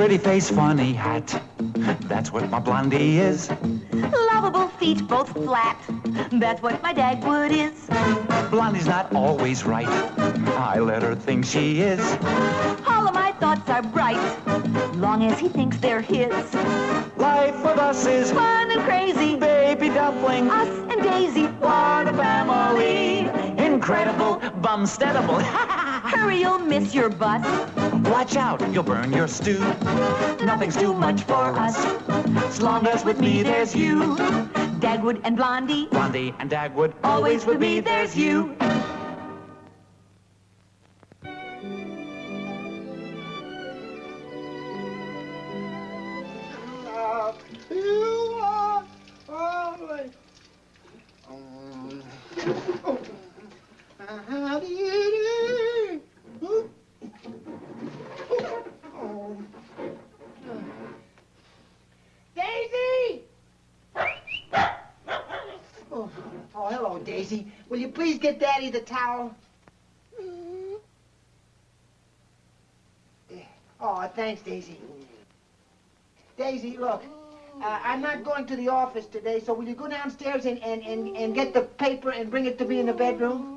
Pretty face, funny hat. That's what my Blondie is. Lovable feet, both flat. That's what my Dagwood is. Blondie's not always right. I let her think she is. All of my thoughts are bright, long as he thinks they're his. Life with us is Fun and crazy, baby dumpling. us and Daisy. What a family. Incredible, bumsteadable. Hurry, you'll miss your bus. Watch out, you'll burn your stew. Nothing's too much for us, As long as with me there's you. Dagwood and Blondie. Blondie and Dagwood, Always with me there's you. Daisy! Oh, hello, Daisy. Will you please get Daddy the towel? Oh, thanks, Daisy. Daisy, look, I'm not going to the office today, so will you go downstairs and get the paper and bring it to me in the bedroom?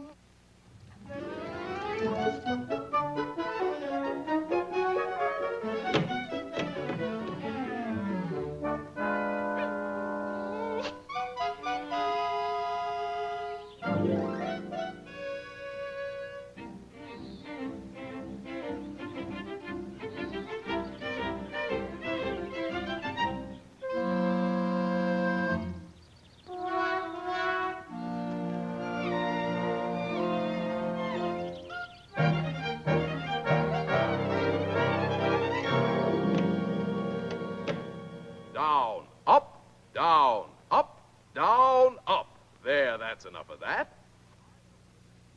Down, up, down, up, down, up. There, that's enough of that.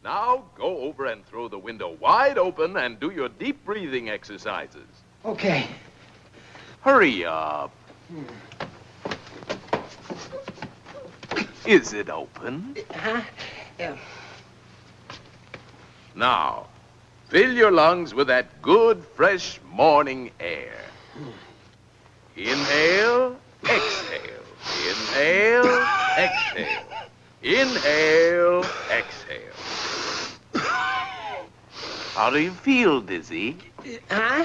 Now go over and throw the window wide open and do your deep breathing exercises. Okay. Hurry up. Is it open? Huh? Yeah. Now, fill your lungs with that good, fresh morning air. Inhale, exhale. Inhale, exhale. Inhale, exhale. How do you feel, Dizzy? Huh?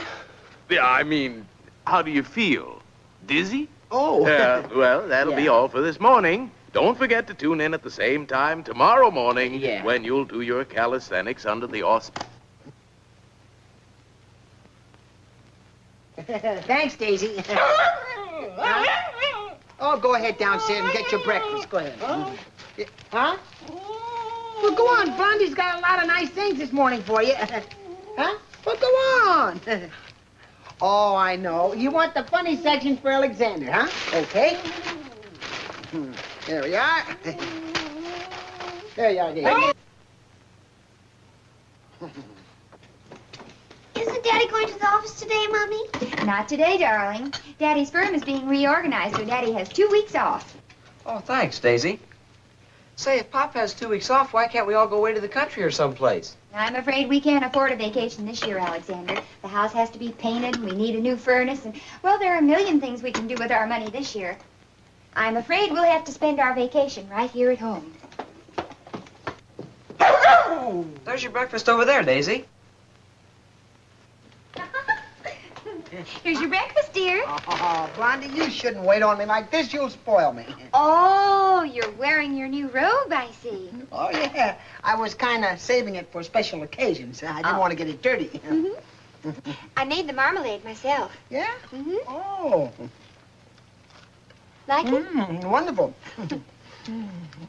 Yeah, I mean, how do you feel? Dizzy? Oh. Well, that'll be Yeah. all for this morning. Don't forget to tune in at the same time tomorrow morning Yeah. when you'll do your calisthenics under the auspices. Thanks, Daisy. Huh? Oh, go ahead downstairs and get your breakfast. Go ahead. Huh? Well, go on. Blondie's got a lot of nice things this morning for you. Huh? Well, go on. Oh, I know. You want the funny section for Alexander, huh? Okay. There we are. There you are, Daisy. Isn't Daddy going to the office today, Mommy? Not today, darling. Daddy's firm is being reorganized, so Daddy has 2 weeks off. Oh, thanks, Daisy. Say, if Pop has 2 weeks off, why can't we all go away to the country or someplace? I'm afraid we can't afford a vacation this year, Alexander. The house has to be painted, and we need a new furnace, and, well, there are a million things we can do with our money this year. I'm afraid we'll have to spend our vacation right here at home. There's your breakfast over there, Daisy. Here's your breakfast, dear. Oh, Blondie, you shouldn't wait on me like this. You'll spoil me. Oh, you're wearing your new robe, I see. Oh, yeah. I was kind of saving it for special occasions. I didn't want to get it dirty. I made the marmalade myself. Yeah? Mm-hmm. Oh. Like it? Wonderful.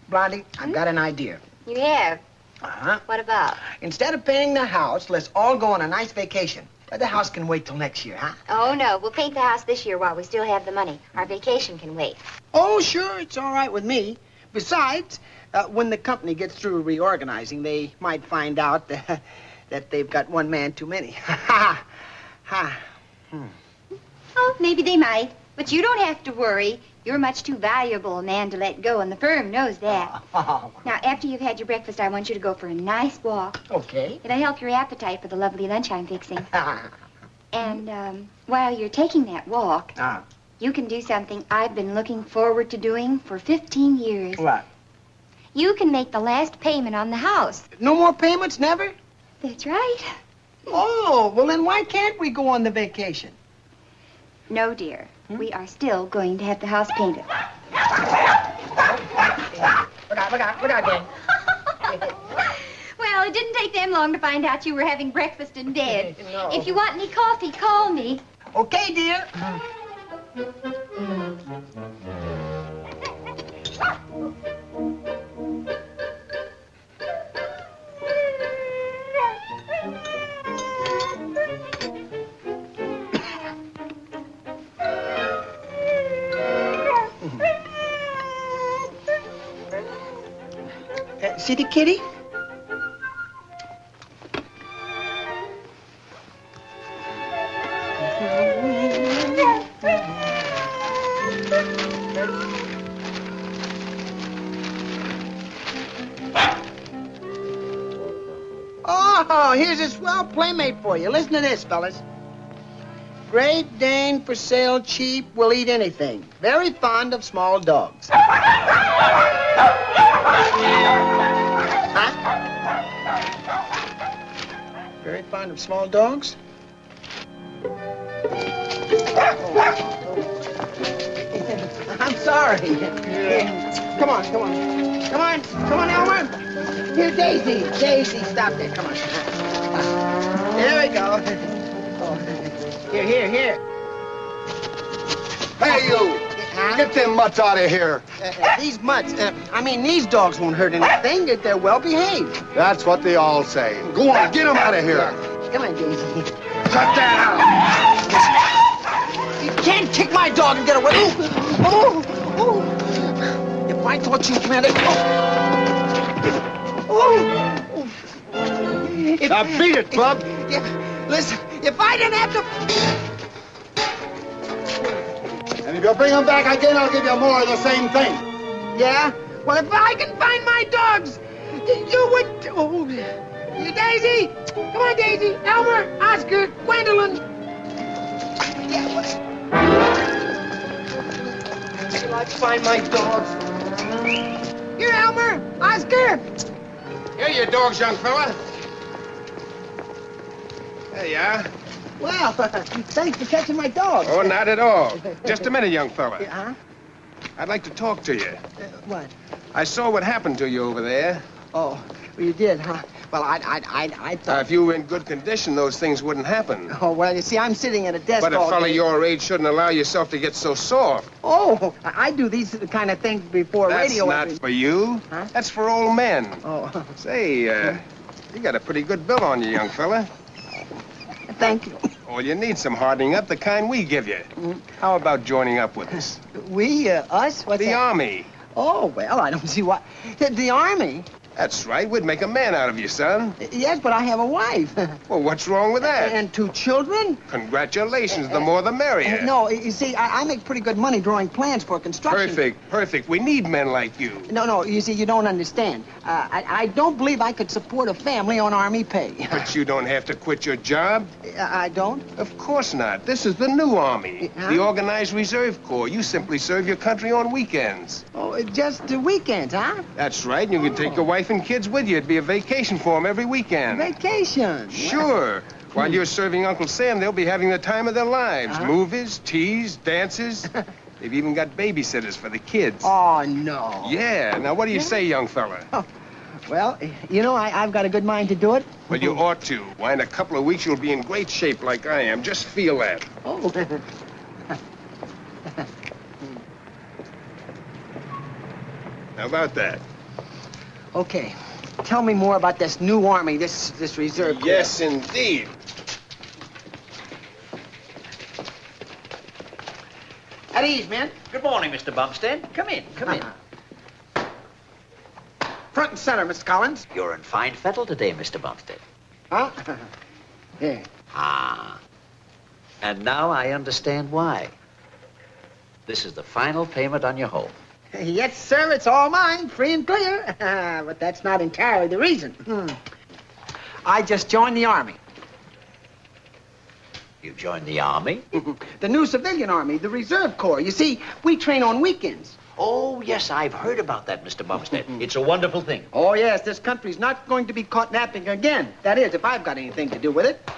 Blondie, I've got an idea. You have. Uh-huh. What about? Instead of painting the house, let's all go on a nice vacation. The house can wait till next year, huh? Oh, no. We'll paint the house this year while we still have the money. Our vacation can wait. Oh, sure. It's all right with me. Besides, when the company gets through reorganizing, they might find out that they've got one man too many. Ha ha. Oh, maybe they might. But you don't have to worry. You're much too valuable a man to let go, and the firm knows that. Oh. Now, after you've had your breakfast, I want you to go for a nice walk. Okay. It'll help your appetite for the lovely lunch I'm fixing. And while you're taking that walk, you can do something I've been looking forward to doing for 15 years. What? You can make the last payment on the house. No more payments, never? That's right. Oh, well then why can't we go on the vacation? No, dear. We are still going to have the house painted. Look out, gang. Well, it didn't take them long to find out you were having breakfast in bed. No. If you want any coffee, call me. Okay, dear. See the kitty? Oh, here's a swell playmate for you. Listen to this, fellas. Great Dane for sale cheap, will eat anything. Very fond of small dogs. Huh? Very fond of small dogs? I'm sorry. Come on, Elmer. Here, Daisy. Daisy, stop there. Come on. There we go. Oh. Here. Hey, you! Huh? Get them mutts out of here. These mutts, these dogs won't hurt anything. They're well behaved. That's what they all say. Go on, get them out of here. Come on, Daisy. Shut that You can't kick my dog and get away. Oh. If I thought you meant it. Now beat it, Club. Listen, if I didn't have to... And if you bring them back again, I'll give you more of the same thing. Yeah? Well, if I can find my dogs, you would... Oh, Daisy! Come on, Daisy! Elmer, Oscar, Gwendolyn! Yeah, I'd like to find my dogs. Here, Elmer! Oscar! Here are your dogs, young fella. There you are. Well, thanks for catching my dogs. Oh, not at all. Just a minute, young fella. Huh? I'd like to talk to you. What? I saw what happened to you over there. Oh, well, you did, huh? Well, I thought... If you were in good condition, those things wouldn't happen. Oh, well, you see, I'm sitting at a desk But a all fella day. your age shouldn't allow yourself to get so soft. Oh, I do these kind of things before That's radio. not for you. Huh? That's for old men. Oh, Say, you got a pretty good bill on you, young fella. thank you. All you need some hardening up, the kind we give you. How about joining up with us? We, us? What's The that? Army. Oh, well, I don't see why. The Army? That's right. We'd make a man out of you, son. Yes, but I have a wife. Well, what's wrong with that? And 2 children? Congratulations. The more the merrier. No, you see, I make pretty good money drawing plans for construction. Perfect. We need men like you. No, you see, you don't understand. I don't believe I could support a family on Army pay. But you don't have to quit your job. I don't? Of course not. This is the new Army. Huh? The Organized Reserve Corps. You simply serve your country on weekends. Oh, just the weekends, huh? That's right. You can take your wife and kids with you. It'd be a vacation for them every weekend. Vacation? Sure. While you're serving Uncle Sam, they'll be having the time of their lives. Huh? Movies, teas, dances. They've even got babysitters for the kids. Oh, no. Yeah. Now, what do you say, young fella? Oh, well, you know, I've got a good mind to do it. Well, you ought to. Why, in a couple of weeks, you'll be in great shape like I am. Just feel that. Oh. How about that? Okay. Tell me more about this new Army, this reserve. Corps. Yes, indeed. At ease, man. Good morning, Mr. Bumstead. Come in. Front and center, Mr. Collins. You're in fine fettle today, Mr. Bumstead. Huh? Yeah. Ah. And now I understand why. This is the final payment on your home. Yes, sir, it's all mine, free and clear. But that's not entirely the reason. I just joined the Army. You joined the Army? The new civilian army, the Reserve Corps. You see, we train on weekends. Oh, yes, I've heard about that, Mr. Bumstead. It's a wonderful thing. Oh, yes, this country's not going to be caught napping again. That is, if I've got anything to do with it.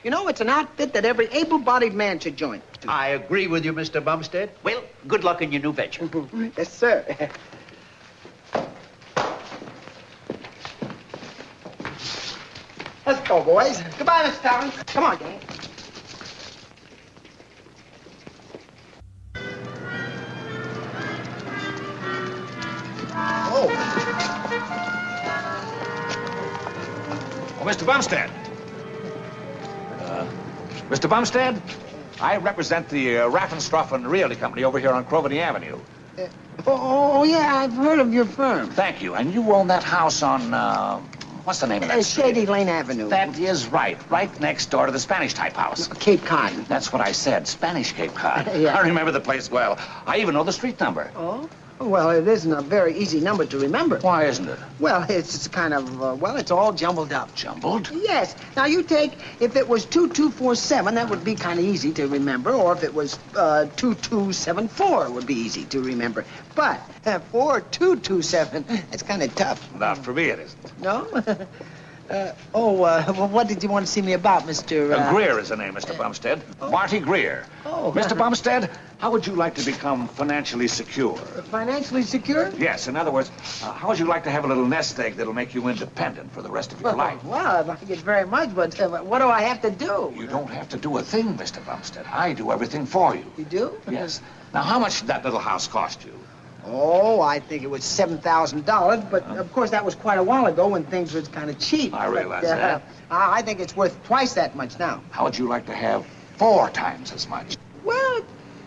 You know, it's an outfit that every able-bodied man should join. I agree with you, Mr. Bumstead. Well, good luck in your new venture. Yes, sir. Let's go, boys. Goodbye, Miss Towers. Come on, gang. Oh, Mr. Bumstead. Mr. Bumstead, I represent the Raffenstroffen Realty Company over here on Croveny Avenue. Yeah, I've heard of your firm. Thank you. And you own that house on, what's the name of that street? Shady Lane Avenue. That is right next door to the Spanish-type house. Cape Cod. That's what I said, Spanish Cape Cod. Yeah. I remember the place well. I even know the street number. Oh? Well, it isn't a very easy number to remember. Why isn't it? Well, it's kind of, it's all jumbled up. Jumbled? Yes. Now, you take, if it was 2247, that would be kind of easy to remember, or if it was 2274, it would be easy to remember. But 4227, that's kind of tough. Not for me, it isn't. No? Well, what did you want to see me about, Mr. Greer is the name, Mr. Bumstead. Marty Greer. Oh. Mr. Bumstead, how would you like to become financially secure? Financially secure? Yes, in other words, how would you like to have a little nest egg that'll make you independent for the rest of your life? Well, I like it very much, but what do I have to do? You don't have to do a thing, Mr. Bumstead. I do everything for you. You do? Yes. Now, how much did that little house cost you? Oh, I think it was $7,000, but of course that was quite a while ago when things was kind of cheap. I realize that. I think it's worth twice that much now. How would you like to have 4 times as much? Well,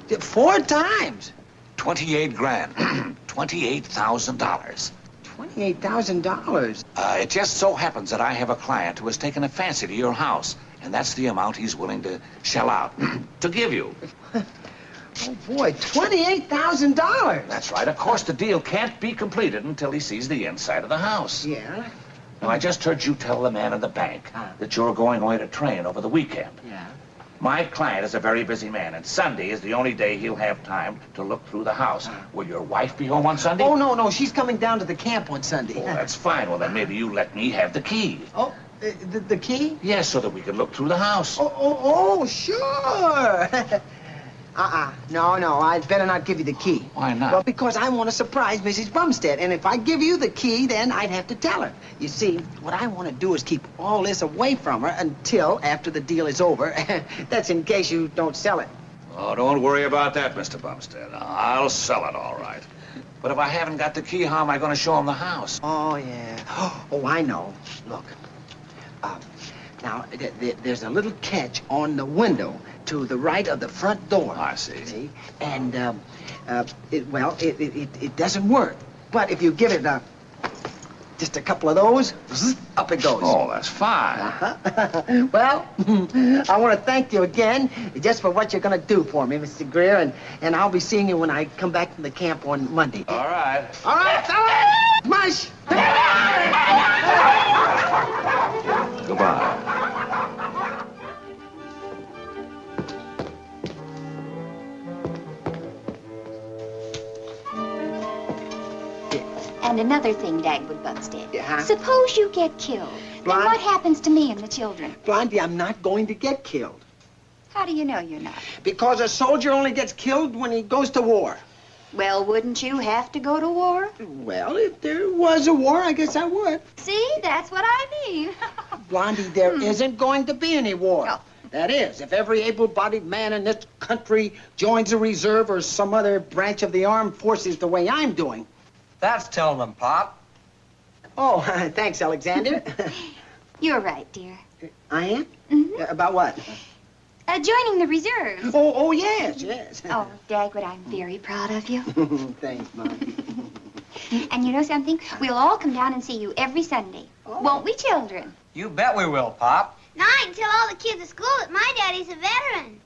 4 times. 28 grand. $28,000. $28,000. It just so happens that I have a client who has taken a fancy to your house, and that's the amount he's willing to shell out to give you. Oh, boy, $28,000. That's right. Of course, the deal can't be completed until he sees the inside of the house. Yeah? Now, I just heard you tell the man in the bank that you're going away to train over the weekend. Yeah. My client is a very busy man, and Sunday is the only day he'll have time to look through the house. Will your wife be home on Sunday? Oh, no, she's coming down to the camp on Sunday. Oh, that's fine. Well, then maybe you let me have the key. Oh, the key? Yes, so that we can look through the house. Oh, sure. No, I'd better not give you the key. Why not? Well, because I want to surprise Mrs. Bumstead, and if I give you the key, then I'd have to tell her. You see, what I want to do is keep all this away from her until after the deal is over. That's in case you don't sell it. Oh, don't worry about that, Mr. Bumstead. I'll sell it all right. But if I haven't got the key, how am I going to show him the house? Oh, yeah. Oh, I know. Look, now, there's a little catch on the window to the right of the front door. I see. And, it doesn't work. But if you give it just a couple of those, up it goes. Oh, that's fine. Well, I want to thank you again just for what you're going to do for me, Mr. Greer, and I'll be seeing you when I come back from the camp on Monday. All right. All right, fellas! Mush! Goodbye. And another thing, Dagwood Bumstead. Yeah? Suppose you get killed. Then what happens to me and the children? Blondie, I'm not going to get killed. How do you know you're not? Because a soldier only gets killed when he goes to war. Well, wouldn't you have to go to war? Well, if there was a war, I guess I would. See, that's what I mean. Blondie, there isn't going to be any war. No. That is, if every able-bodied man in this country joins a reserve or some other branch of the armed forces the way I'm doing. That's telling them, Pop. Oh, thanks, Alexander. You're right, dear. I am? Mm-hmm. About what? Joining the reserves. Oh, yes. Oh, Dagwood, I'm very proud of you. Thanks, Mom. And you know something? We'll all come down and see you every Sunday. Oh. Won't we, children? You bet we will, Pop. Now I can tell all the kids at school that my daddy's a veteran.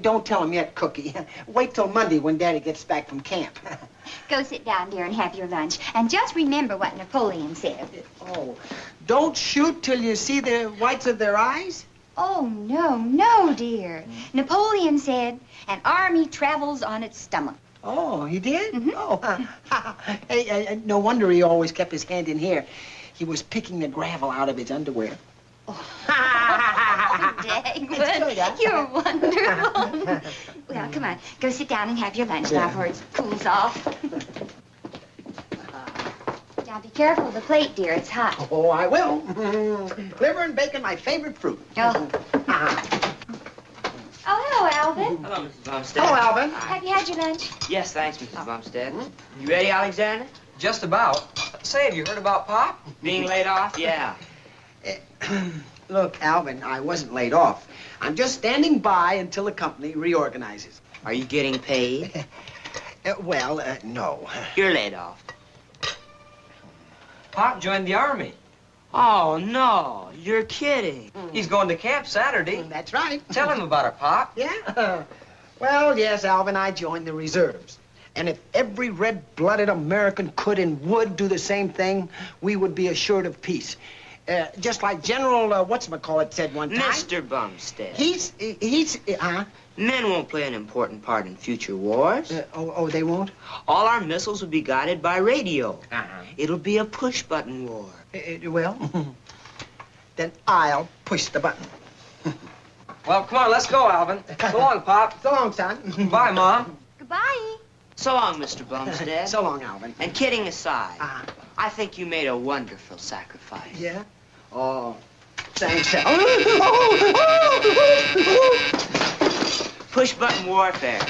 Don't tell him yet, Cookie. Wait till Monday when Daddy gets back from camp. Go sit down, dear, and have your lunch. And just remember what Napoleon said. Oh, don't shoot till you see the whites of their eyes? Oh, no, dear. Napoleon said, an army travels on its stomach. Oh, he did? Mm-hmm. Oh, hey, no wonder he always kept his hand in here. He was picking the gravel out of his underwear. Dagwood, you're wonderful. Well, come on, go sit down and have your lunch now before it cools off. Now, be careful of the plate, dear. It's hot. Oh, I will. Liver and bacon, my favorite fruit. Oh. Oh, hello, Alvin. Hello, Mrs. Bumstead. Hello, Alvin. Have you had your lunch? Yes, thanks, Mrs. Bumstead. You ready, Alexander? Just about. Say, have you heard about Pop? Being laid off? Yeah. Look, Alvin, I wasn't laid off. I'm just standing by until the company reorganizes. Are you getting paid? No. You're laid off. Pop joined the Army. Oh, no. You're kidding. He's going to camp Saturday. That's right. Tell him about it, Pop. Yeah? Well, yes, Alvin, I joined the reserves. And if every red-blooded American could and would do the same thing, we would be assured of peace. Just like General, whatchamacallit said one time. Mr. Bumstead. He's, Men won't play an important part in future wars. They won't? All our missiles will be guided by radio. Uh-huh. It'll be a push-button war. Well, then I'll push the button. Well, come on, let's go, Alvin. So long, Pop. So long, son. Bye, Mom. Goodbye. So long, Mr. Bumstead. So long, Alvin. And kidding aside, Uh-huh. I think you made a wonderful sacrifice. Yeah? Oh, thanks, Push-button warfare.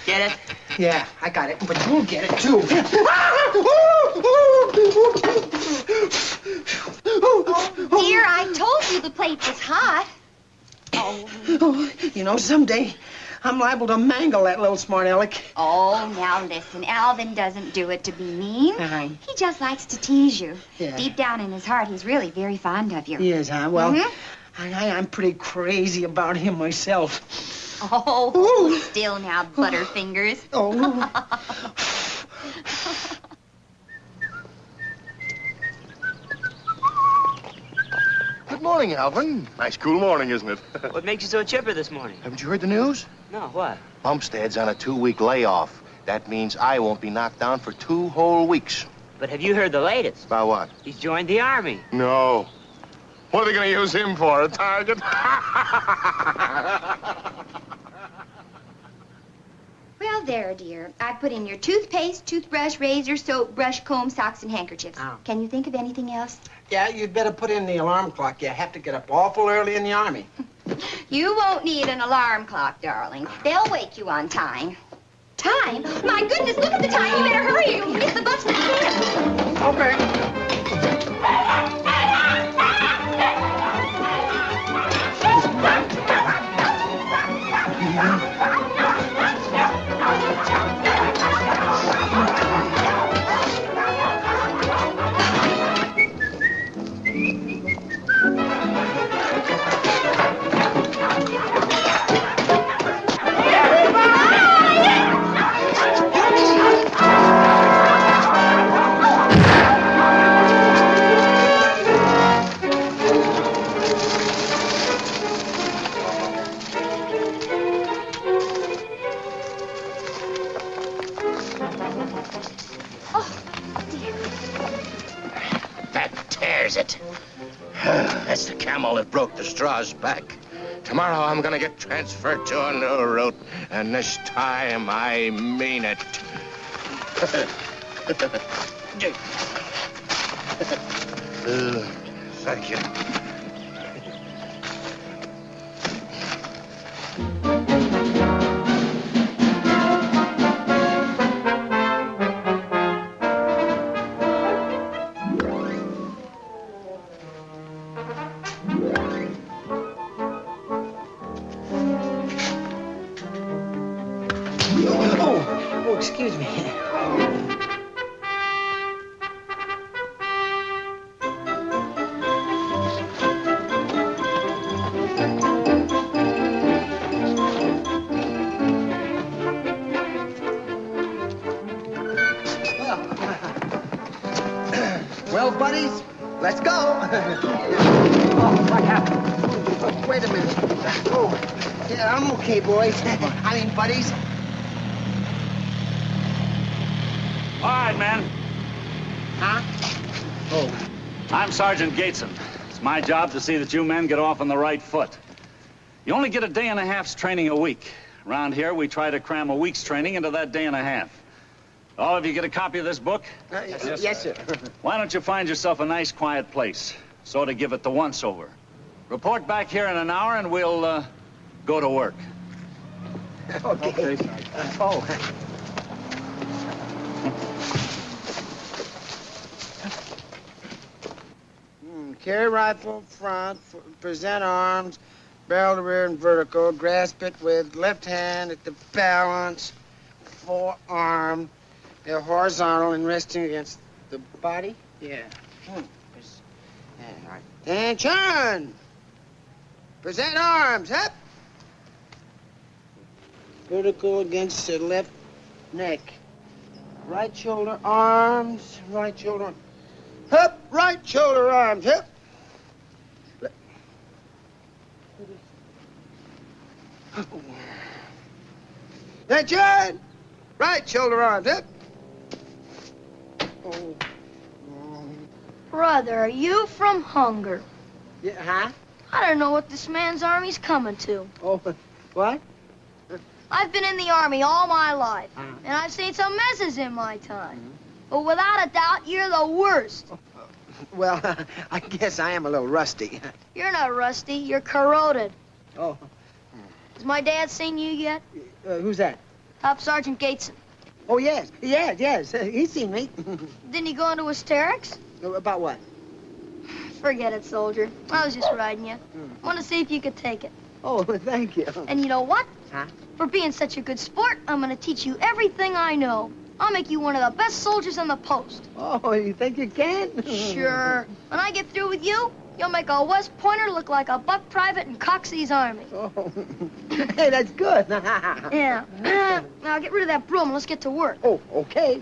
Get it? Yeah, I got it, but you'll get it, too. Dear, I told you the plate was hot. You know, someday I'm liable to mangle that little smart aleck. Oh, now listen, Alvin doesn't do it to be mean. Uh-huh. He just likes to tease you. Yeah. Deep down in his heart, he's really very fond of you. He is, huh? Well, Mhm. I'm pretty crazy about him myself. Oh, still now, Butterfingers. Oh. Good morning, Alvin. Nice cool morning, isn't it? What makes you so chipper this morning? Haven't you heard the news? No, what? Bumstead's on a 2-week layoff. That means I won't be knocked down for 2 whole weeks. But have you heard the latest? About what? He's joined the Army. No. What are they going to use him for, a target? Well, there, dear. I put in your toothpaste, toothbrush, razor, soap, brush, comb, socks, and handkerchiefs. Oh. Can you think of anything else? Yeah, you'd better put in the alarm clock. You have to get up awful early in the Army. You won't need an alarm clock, darling. They'll wake you on time. Time? My goodness, look at the time. You better hurry. You'll miss the bus for camp. Okay. That tears it. That's the camel that broke the straw's back. Tomorrow I'm gonna get transferred to a new route, and this time I mean it. Thank you. Oh, excuse me. Well, buddies, let's go. Oh, what happened? wait a minute. Oh, yeah, I'm okay, boys. I mean, buddies. All right, man. Huh? Oh. I'm Sergeant Gateson. It's my job to see that you men get off on the right foot. You only get a day and a half's training a week. Around here, we try to cram a week's training into that day and a half. All of you get a copy of this book? Yes, sir. Why don't you find yourself a nice, quiet place? Sort of give it the once-over. Report back here in an hour, and we'll, go to work. Okay. Oh. Carry rifle front, present arms, barrel to rear and vertical, grasp it with left hand at the balance, forearm. They're horizontal and resting against the body. Yeah. All right. Attention! Present arms, up. Vertical against the left neck. Right shoulder, arms, right shoulder, up, right shoulder, arms, up. Attention! Right shoulder, arms, up. Oh. Brother, are you from hunger? Yeah, huh? I don't know what this man's army's coming to. Oh, what? I've been in the army all my life, and I've seen some messes in my time. But without a doubt, you're the worst. Well, I guess I am a little rusty. You're not rusty, you're corroded. Oh. Has my dad seen you yet? Who's that? Top Sergeant Gateson. Oh, yes. He's seen me. Didn't he go into hysterics? About what? Forget it, soldier. I was just riding you. Want to see if you could take it. Oh, thank you. And you know what? Huh? For being such a good sport, I'm going to teach you everything I know. I'll make you one of the best soldiers on the post. Oh, you think you can? Sure. When I get through with you, you'll make a West Pointer look like a buck private in Coxey's army. Oh. Hey, that's good. Yeah. Now get rid of that broom and let's get to work. Oh, okay.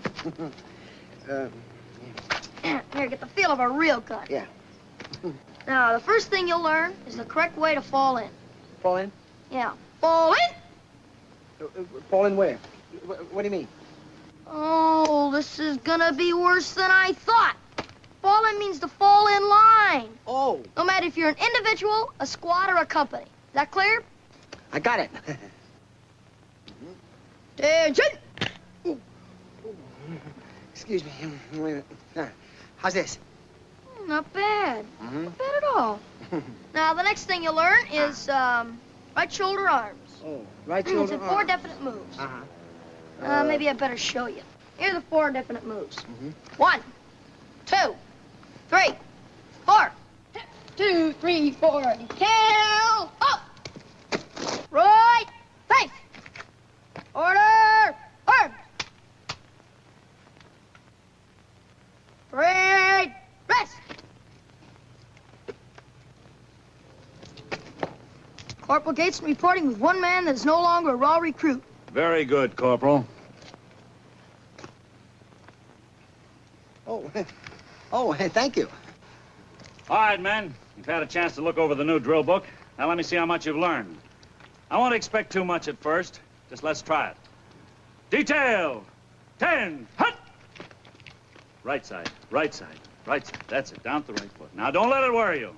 Here, get the feel of a real gun. Yeah. Now, the first thing you'll learn is the correct way to fall in. Fall in? Yeah. Fall in? Fall in where? What do you mean? Oh, this is gonna be worse than I thought. Fall in means to fall in line. Oh. No matter if you're an individual, a squad, or a company. Is that clear? I got it. Attention! Excuse me. Wait a minute. How's this? Not bad. Not bad at all. Now, the next thing you'll learn is right shoulder arms. Oh, right shoulder It's in arms. 4 definite moves. Uh-huh. Maybe I better show you. Here are the 4 definite moves. 1, 2, 3, 4. 2, 3, 4. Tail up. Right. Face. Order. Arm. Right. Rest. Corporal Gateson reporting with one man that is no longer a raw recruit. Very good, Corporal. Oh, thank you. All right, men. You've had a chance to look over the new drill book. Now let me see how much you've learned. I won't expect too much at first. Just let's try it. Detail! 10, hut! Right side, right side, right side. That's it, down to the right foot. Now don't let it worry you.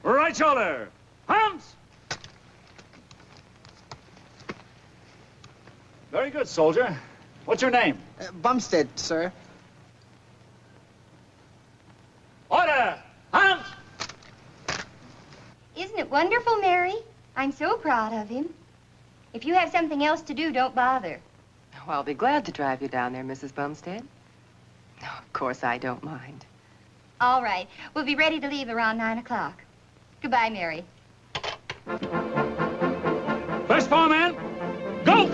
Right shoulder, arms! Very good, soldier. What's your name? Bumstead, sir. Order! Arms! Isn't it wonderful, Mary? I'm so proud of him. If you have something else to do, don't bother. Oh, I'll be glad to drive you down there, Mrs. Bumstead. No, of course I don't mind. All right. We'll be ready to leave around 9 o'clock. Goodbye, Mary. First 4 men, go!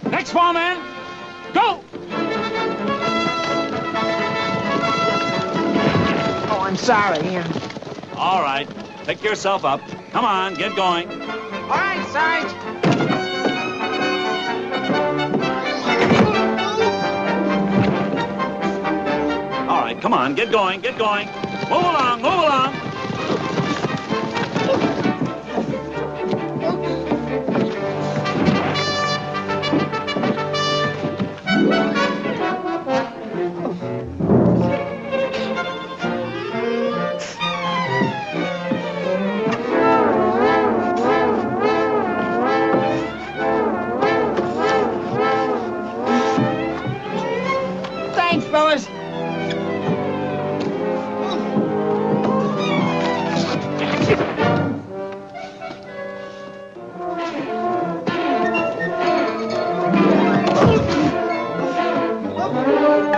Next 4 men, go! Oh, I'm sorry. All right, pick yourself up. Come on, get going. All right, Sarge. Come on, get going, get going. Move along, move along. Thanks, fellas.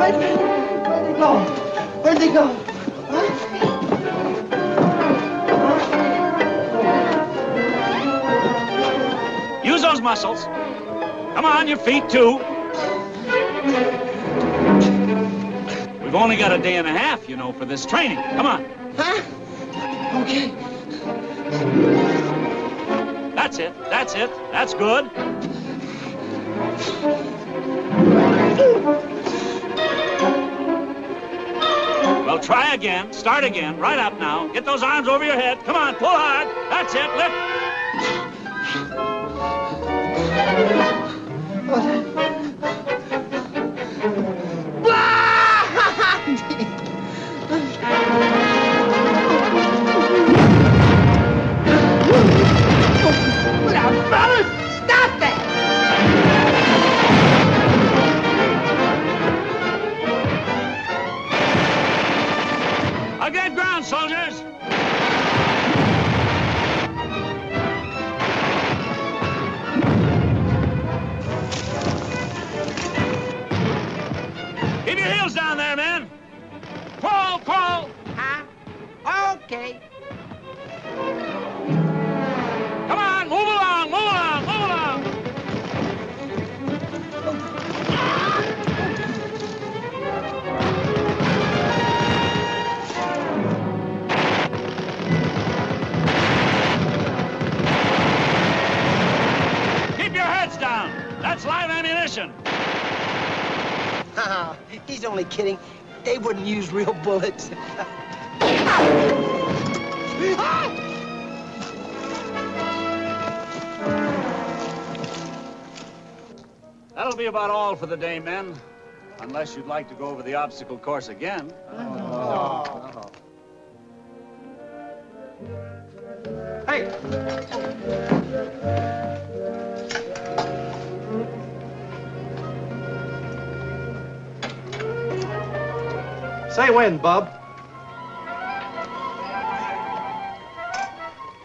Where'd they go? Where'd they go? Use those muscles. Come on, your feet too. We've only got a day and a half, you know, for this training. Come on. Huh? Okay. That's it, that's it. That's good. Well, try again. Start again. Right up now. Get those arms over your head. Come on, pull hard. That's it. Lift. Now, fellas, stop that! Again, ground, soldiers. Keep your heels down there, men. Crawl, crawl. Huh? Okay. Come on, move along, move along, move along. Keep your heads down. That's live ammunition. Oh, he's only kidding. They wouldn't use real bullets. That'll be about all for the day, men. Unless you'd like to go over the obstacle course again. Hey! Say when, bub.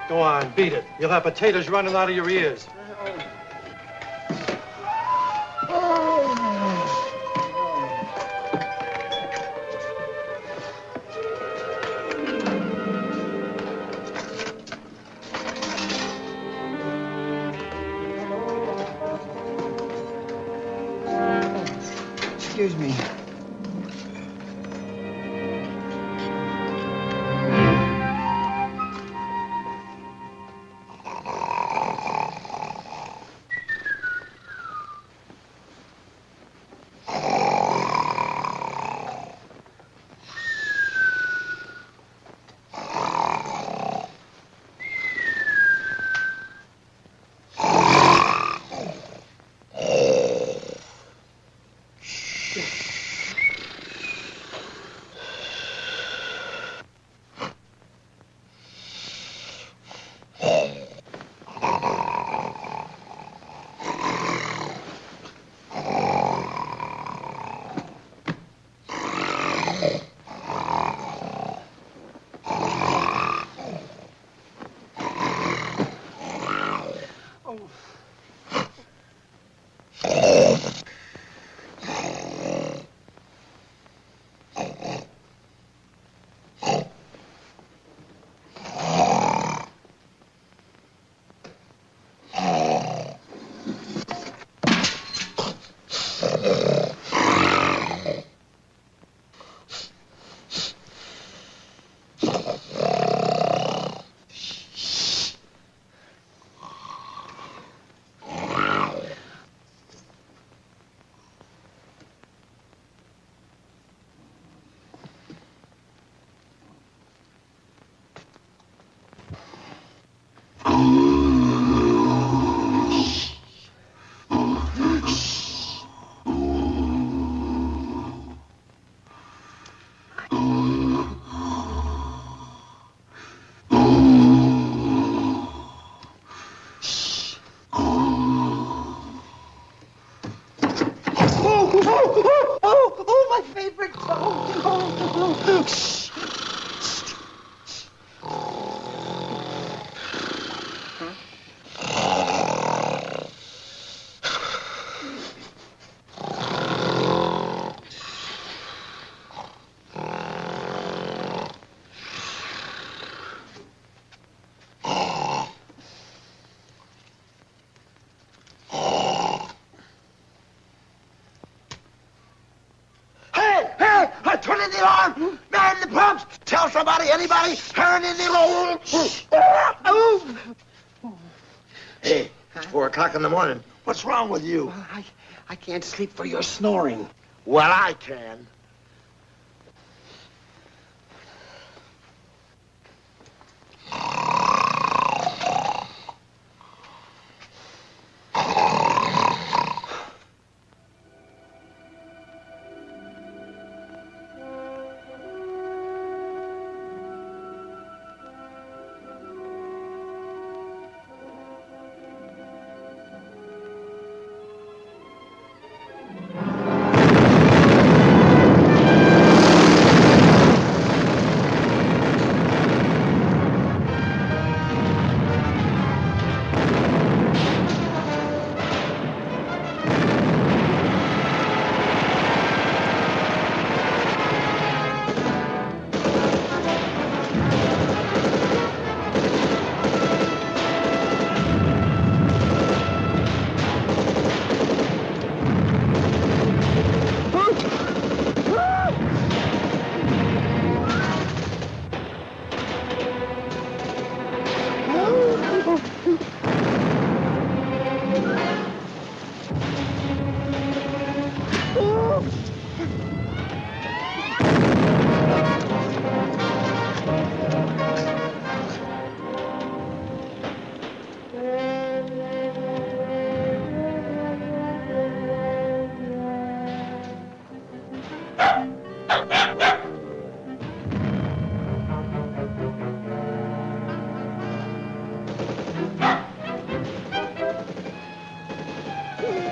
Go on, beat it. You'll have potatoes running out of your ears. Excuse me. in the alarm! Man in the pumps! Tell somebody, anybody, turn in the alarm! Hey, it's 4 o'clock in the morning. What's wrong with you? I can't sleep for your snoring. Well, I can.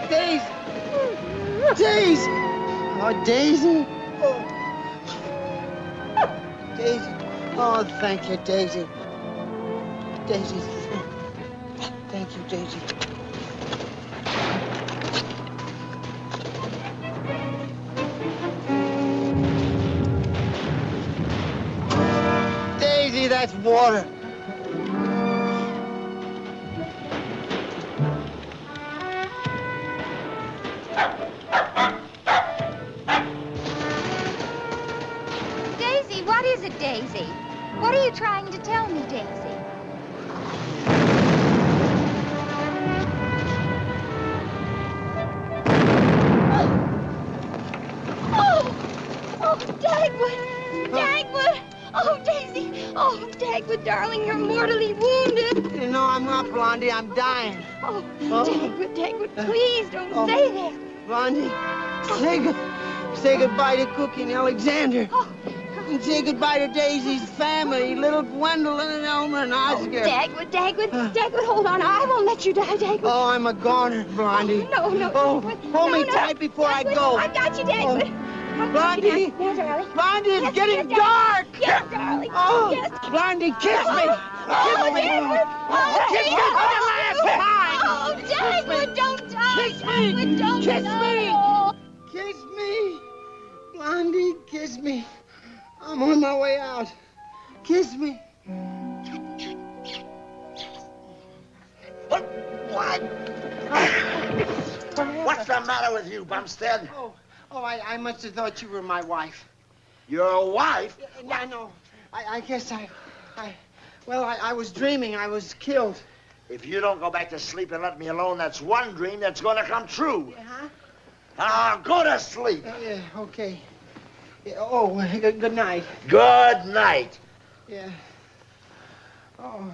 Daisy! Daisy! Oh, Daisy! Oh. Daisy! Oh, thank you, Daisy. Daisy. Thank you, Daisy. Daisy, that's water. Daisy, what is it, Daisy? What are you trying to tell me, Daisy? Oh, Dagwood! Dagwood! Oh, Daisy! Oh, Dagwood, darling, you're mortally wounded. You know, I'm not, Blondie. I'm dying. Oh, Dagwood, please don't say that. Blondie, say goodbye to Cookie and Alexander. And say goodbye to Daisy's family, little Gwendolyn and Elmer and Oscar. Dagwood, hold on. I won't let you die, Dagwood. Oh, I'm a goner, Blondie. Oh, no. Oh, hold me tight before I go. I got you, Dagwood. Blondie! Now, darling. Blondie, it's getting yes, dark! Yes, darling. Oh, yes. Blondie, kiss me! Kiss me! Kiss me for the last time! Oh, Dagwood, don't die! Kiss me! Dagwood, don't Kiss die. me! Oh. Kiss me! Blondie, kiss me. I'm on my way out. Kiss me. What? What's the matter with you, Bumstead? Oh, I must have thought you were my wife. Your wife? Yeah, no. I guess I was dreaming. I was killed. If you don't go back to sleep and let me alone, that's one dream that's going to come true. Huh? Now, go to sleep. Yeah, okay. Yeah, oh, good night. Good night. Yeah. Oh.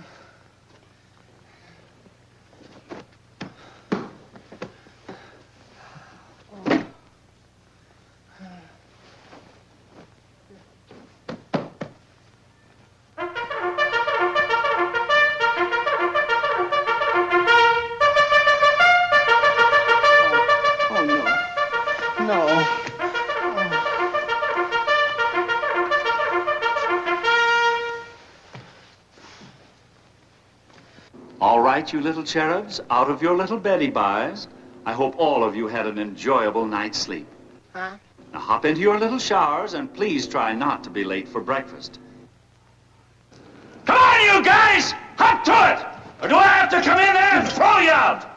All right, you little cherubs, out of your little Betty buys. I hope all of you had an enjoyable night's sleep. Huh? Now hop into your little showers and please try not to be late for breakfast. Come on, you guys! Hop to it! Or do I have to come in there and throw you out?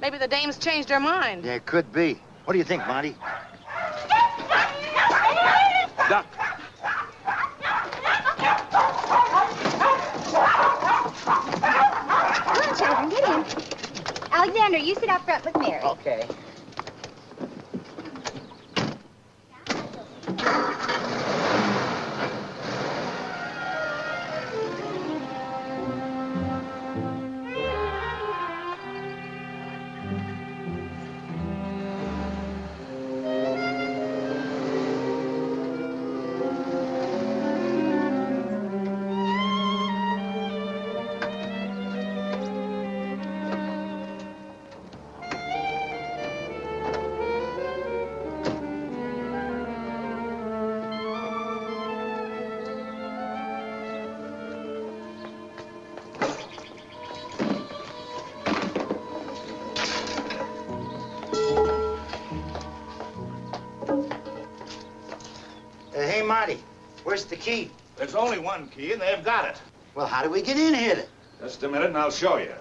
Maybe the dame's changed her mind. Yeah, it could be. What do you think, Monty? Duck. Come on, children, get in. Alexander, you sit up front with Mary. Okay. Hey, Marty, where's the key? There's only one key, and they've got it. Well, how do we get in here? Just a minute, and I'll show you.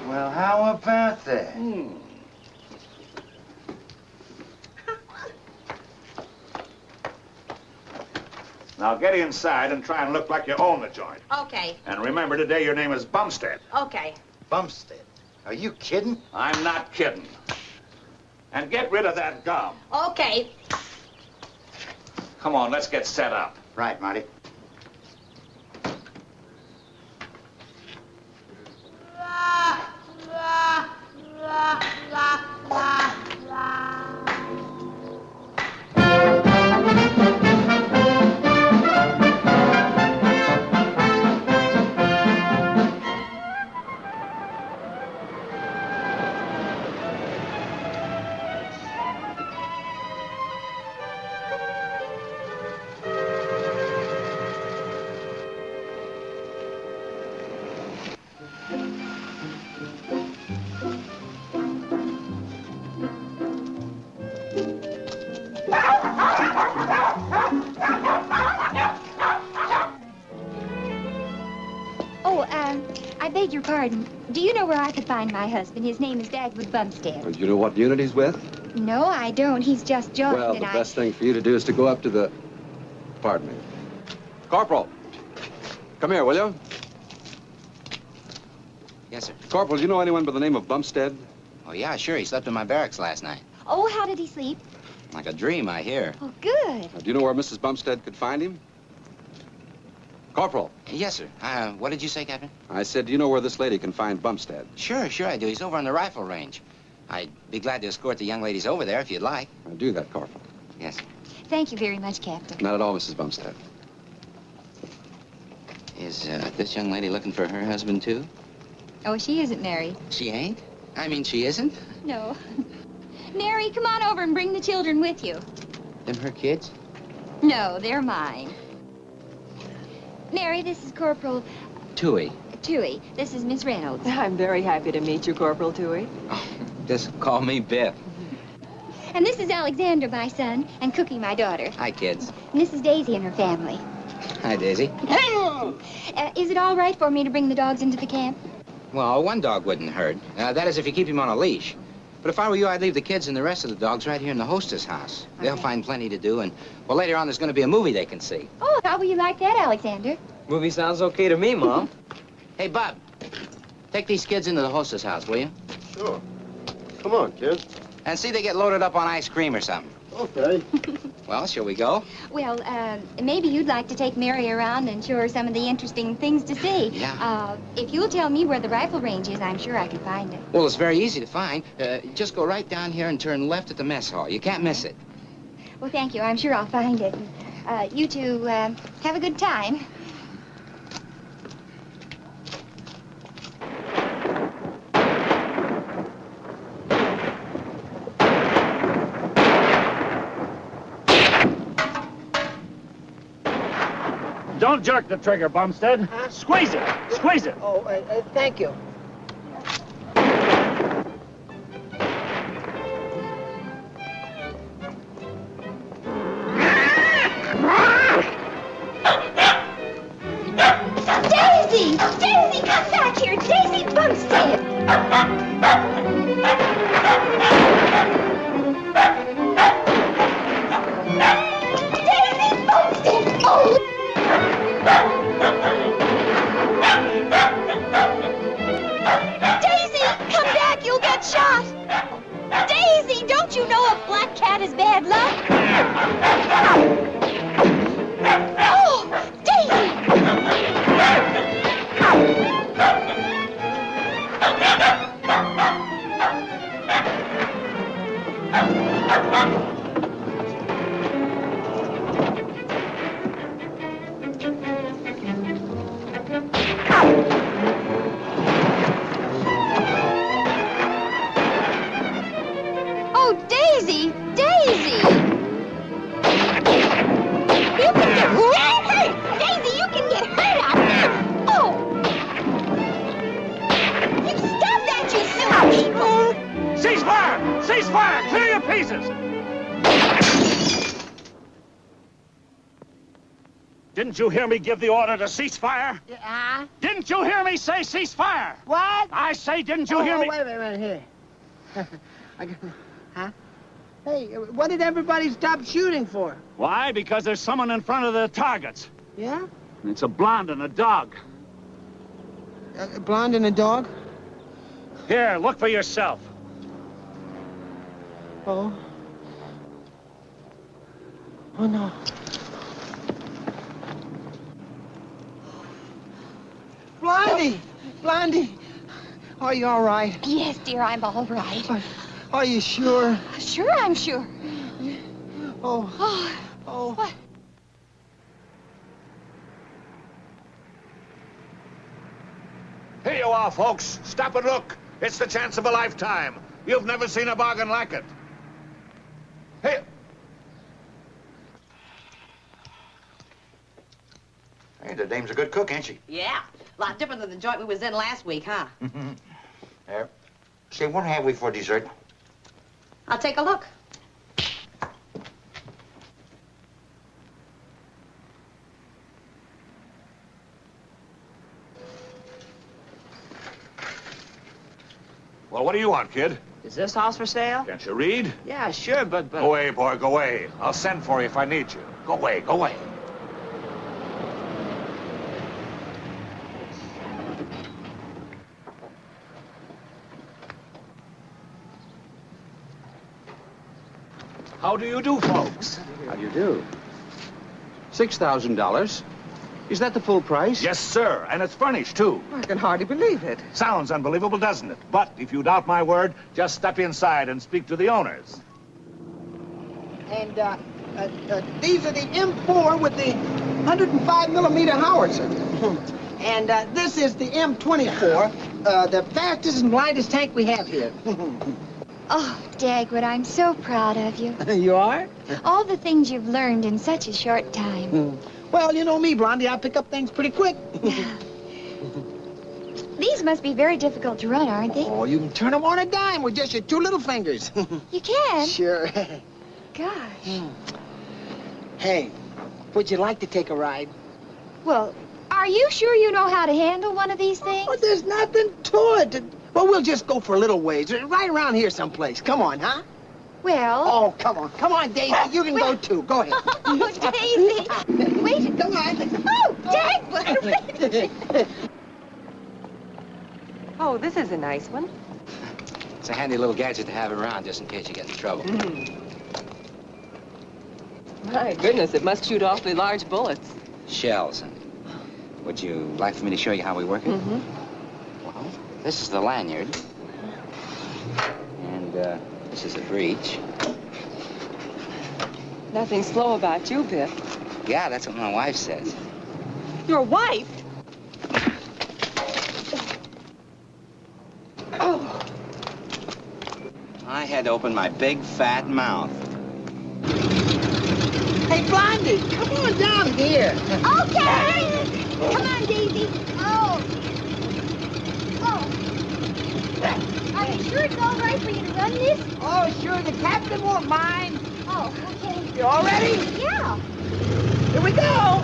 Well, how about that? Now get inside and try and look like you own the joint. Okay. And remember, today your name is Bumstead. Okay. Bumstead? Are you kidding? I'm not kidding. And get rid of that gum. Okay. Come on, let's get set up. Right, Marty. I beg your pardon. Do you know where I could find my husband? His name is Dagwood Bumstead. Do you know what unit he's with? No, I don't. He's just joined Well, and the best thing for you to do is to go up to the... Pardon me. Corporal, come here, will you? Yes, sir. Corporal, do you know anyone by the name of Bumstead? Oh, yeah, sure. He slept in my barracks last night. Oh, how did he sleep? Like a dream, I hear. Oh, good. Do you know where Mrs. Bumstead could find him? Corporal. Yes, sir. What did you say, Captain? I said, do you know where this lady can find Bumstead? Sure, I do. He's over on the rifle range. I'd be glad to escort the young ladies over there if you'd like. I'll do that, Corporal. Yes. Thank you very much, Captain. Not at all, Mrs. Bumstead. Is this young lady looking for her husband, too? Oh, she isn't married. She ain't? I mean, she isn't? No. Mary, come on over and bring the children with you. Them her kids? No, they're mine. Mary, this is Corporal Tooey. Tooey. This is Miss Reynolds. I'm very happy to meet you, Corporal Tooey. Oh, just call me Biff. And this is Alexander, my son, and Cookie, my daughter. Hi, kids. And this is Daisy and her family. Hi, Daisy. Is it all right for me to bring the dogs into the camp? Well, one dog wouldn't hurt. That is if you keep him on a leash. But if I were you, I'd leave the kids and the rest of the dogs right here in the hostess house. They'll find plenty to do, and, well, later on there's going to be a movie they can see. Oh, how will you like that, Alexander? Movie sounds okay to me, Mom. Hey, Bob, take these kids into the hostess house, will you? Sure. Come on, kids. And see they get loaded up on ice cream or something. Okay. Well, shall we go? Well, maybe you'd like to take Mary around and show her some of the interesting things to see. Yeah. If you'll tell me where the rifle range is, I'm sure I can find it. Well, it's very easy to find. Just go right down here and turn left at the mess hall. You can't miss it. Well, thank you. I'm sure I'll find it. You two, have a good time. Don't jerk the trigger, Bumstead. Huh? Squeeze it. Squeeze it. Oh, thank you. Daisy, come back, you'll get shot. Daisy, don't you know a black cat is bad luck? Oh, Oh, Daisy! Daisy! You can get hurt! Daisy, you can get hurt out there! Oh! You stop that, you silly people! Cease fire! Cease fire! Clear your pieces! Didn't you hear me give the order to cease fire? Didn't you hear me say cease fire? What? I say, didn't you hear me? Wait a minute, here. Huh? Hey, what did everybody stop shooting for? Why? Because there's someone in front of the targets. Yeah? It's a blonde and a dog. A blonde and a dog? Here, look for yourself. Oh. Oh, no. Blondie! Blondie! Are you all right? Yes, dear, I'm all right. Are you sure? Sure, I'm sure. Oh. Oh. What? Here you are, folks. Stop and look. It's the chance of a lifetime. You've never seen a bargain like it. Hey. Hey, the dame's a good cook, ain't she? Yeah. A lot different than the joint we was in last week, huh? Say, what have we for dessert? I'll take a look. Well, what do you want, kid? Is this house for sale? Can't you read? Yeah, sure, but... Go away, boy, go away. I'll send for you if I need you. Go away, go away. How do you do, folks? How do you do? $6,000. Is that the full price? Yes, sir, and it's furnished, too. I can hardly believe it. Sounds unbelievable, doesn't it? But if you doubt my word, just step inside and speak to the owners. And, these are the M4 with the 105mm howitzer. And, this is the M24, the fastest and lightest tank we have here. Oh, Dagwood, I'm so proud of you. You are? All the things you've learned in such a short time. Well, you know me, Blondie. I pick up things pretty quick. These must be very difficult to run, aren't they? Oh, you can turn them on a dime with just your two little fingers. You can? Sure. Gosh. Hey, would you like to take a ride? Well, are you sure you know how to handle one of these things? Oh, there's nothing to it. Well, we'll just go for a little ways. Right around here someplace. Come on, huh? Well... Oh, come on. Come on, Daisy. You can go, too. Go ahead. Oh, Daisy. Wait. Come on. Oh, Dagwood. Oh, this is a nice one. It's a handy little gadget to have around just in case you get in trouble. My goodness, it must shoot awfully large bullets. Shells. Would you like for me to show you how we work it? Well, this is the lanyard. And, this is a breech. Nothing slow about you, Biff. Yeah, that's what my wife says. Your wife? Oh. I had to open my big, fat mouth. Hey, Blondie, come on down here. Okay. Come on, Daisy. Oh. Are you sure it's all right for you to run this? Oh, sure. The captain won't mind. Oh, okay. You all ready? Yeah. Here we go.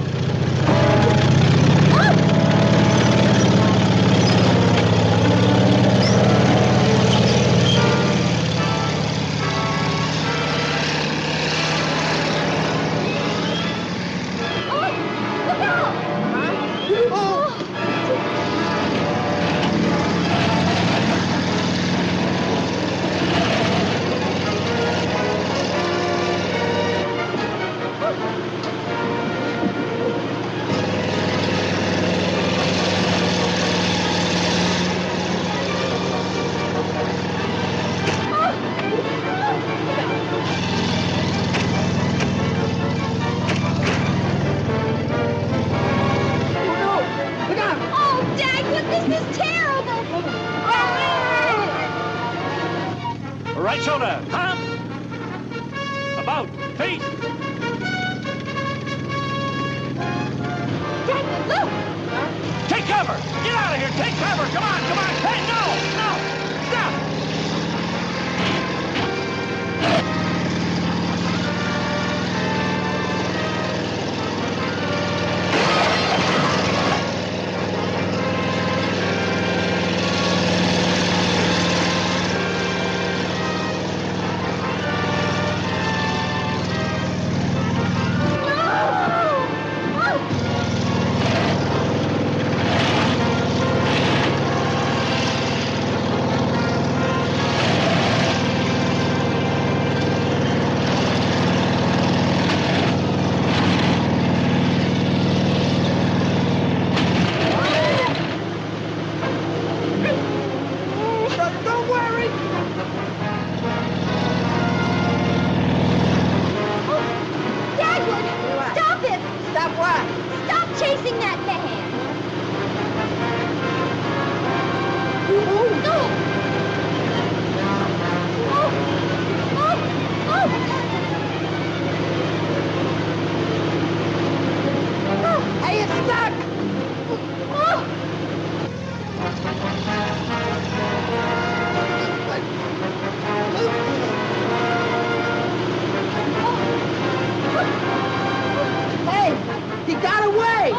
This is terrible. Right shoulder, huh? About, feet. Dad, look. Take cover. Get out of here. Take cover. Come on, come on. Hey, no, no. Stop. Don't worry. Dagwood, stop it. Stop what? Stop chasing that man. Hey, it's stuck. Hey, he got away.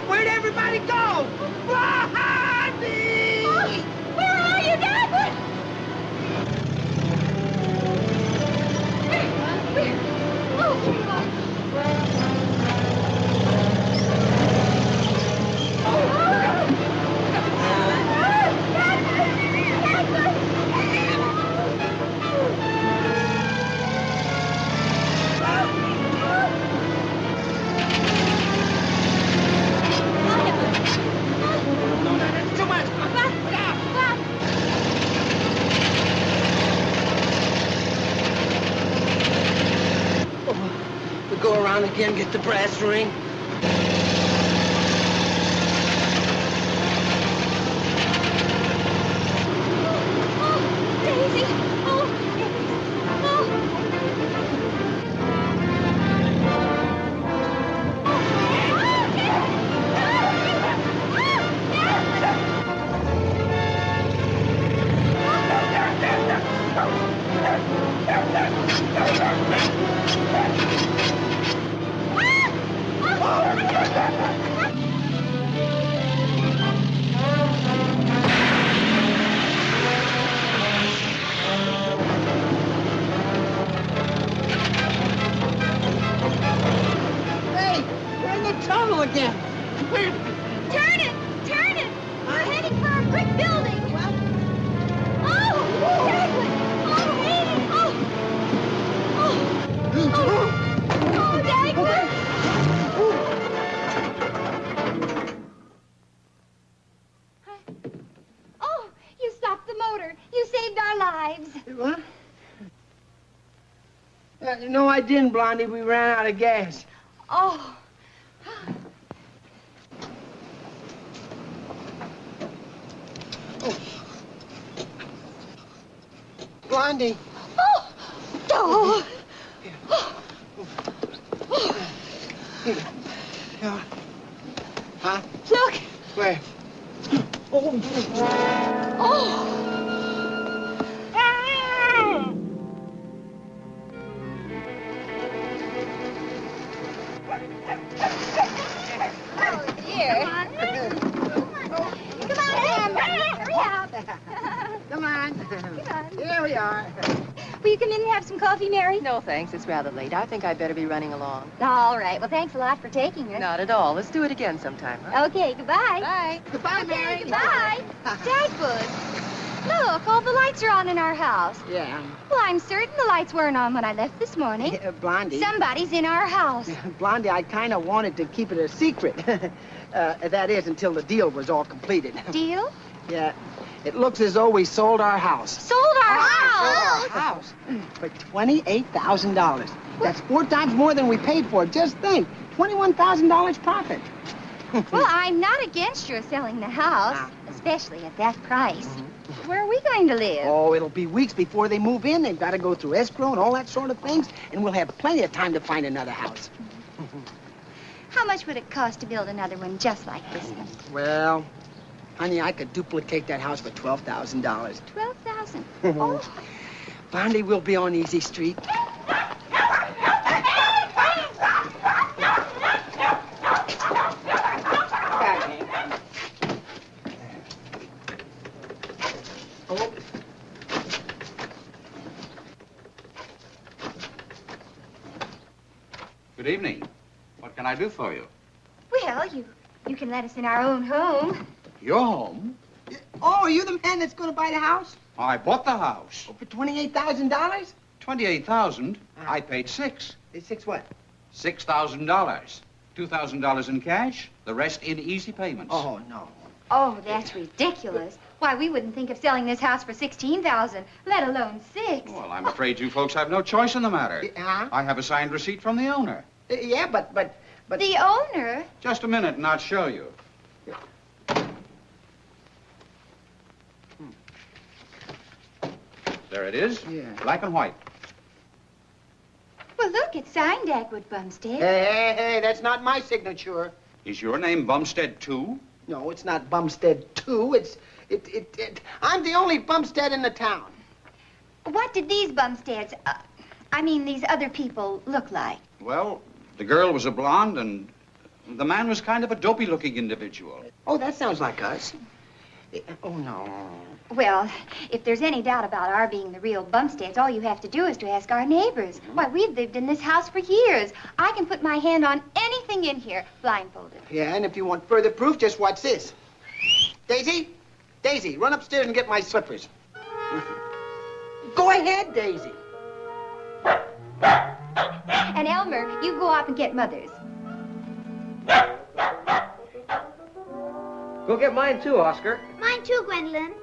Where'd everybody go? Blondie! Where are you, Dagwood? Too much. We go around again, get the brass ring. Daisy! Oh! Hey, we're in the tunnel again. Turn it! Turn it! We're heading for a brick building! Oh! Dagwood! Oh, Hayden! Oh, Dagwood! Oh, you stopped the motor. You saved our lives. What? No, I didn't, Blondie. We ran out of gas. Oh. Blondie. Oh! Oh! Huh? Look! Where? Oh! Oh, dear. Come on, Em. Hurry up. Come on. Here we are. Will you come in and have some coffee, Mary? No, thanks. It's rather late. I think I'd better be running along. All right. Well, thanks a lot for taking us. Not at all. Let's do it again sometime, huh? Okay, goodbye. Bye. Goodbye, Okay, Mary. goodbye. Dagwood. Look, all the lights are on in our house. Yeah. Well, I'm certain the lights weren't on when I left this morning. Blondie. Somebody's in our house. Blondie, I kind of wanted to keep it a secret. That is, until the deal was all completed. Deal? Yeah. It looks as though we sold our house. Sold our house? Our house. For $28,000. That's 4 times more than we paid for it. Just think. $21,000 profit. Well, I'm not against your selling the house, especially at that price. Where are we going to live? Oh, it'll be weeks before they move in. They've got to go through escrow and all that sort of things. And we'll have plenty of time to find another house. How much would it cost to build another one just like this one? Well, honey, I could duplicate that house for $12,000. $12,000? Oh. Blondie, we'll be on Easy Street. Good evening. What can I do for you? Well, you can let us in our own home. Your home? Oh, are you the man that's going to buy the house? I bought the house. For $28,000? 28,000. I paid $6,000. $6 what? $6,000. $2,000 in cash, the rest in easy payments. Oh, no. Oh, that's ridiculous. Why, we wouldn't think of selling this house for $16,000, let alone $6,000. Well, I'm afraid you folks have no choice in the matter. I have a signed receipt from the owner. Yeah, but... The owner? Just a minute and I'll show you. There it is. Yeah. Black and white. Well, look, it's signed Dagwood Bumstead. Hey, that's not my signature. Is your name Bumstead, too? No, it's not Bumstead 2. I'm the only Bumstead in the town. What did these Bumsteads, these other people look like? Well, the girl was a blonde and the man was kind of a dopey-looking individual. Oh, that sounds like us. Oh, no. Well, if there's any doubt about our being the real Bumsteads, all you have to do is to ask our neighbors. Why, we've lived in this house for years. I can put my hand on anything in here, blindfolded. Yeah, and if you want further proof, just watch this. Daisy, run upstairs and get my slippers. Go ahead, Daisy. And Elmer, you go up and get Mother's. Go get mine too, Oscar. Mine too, Gwendolyn.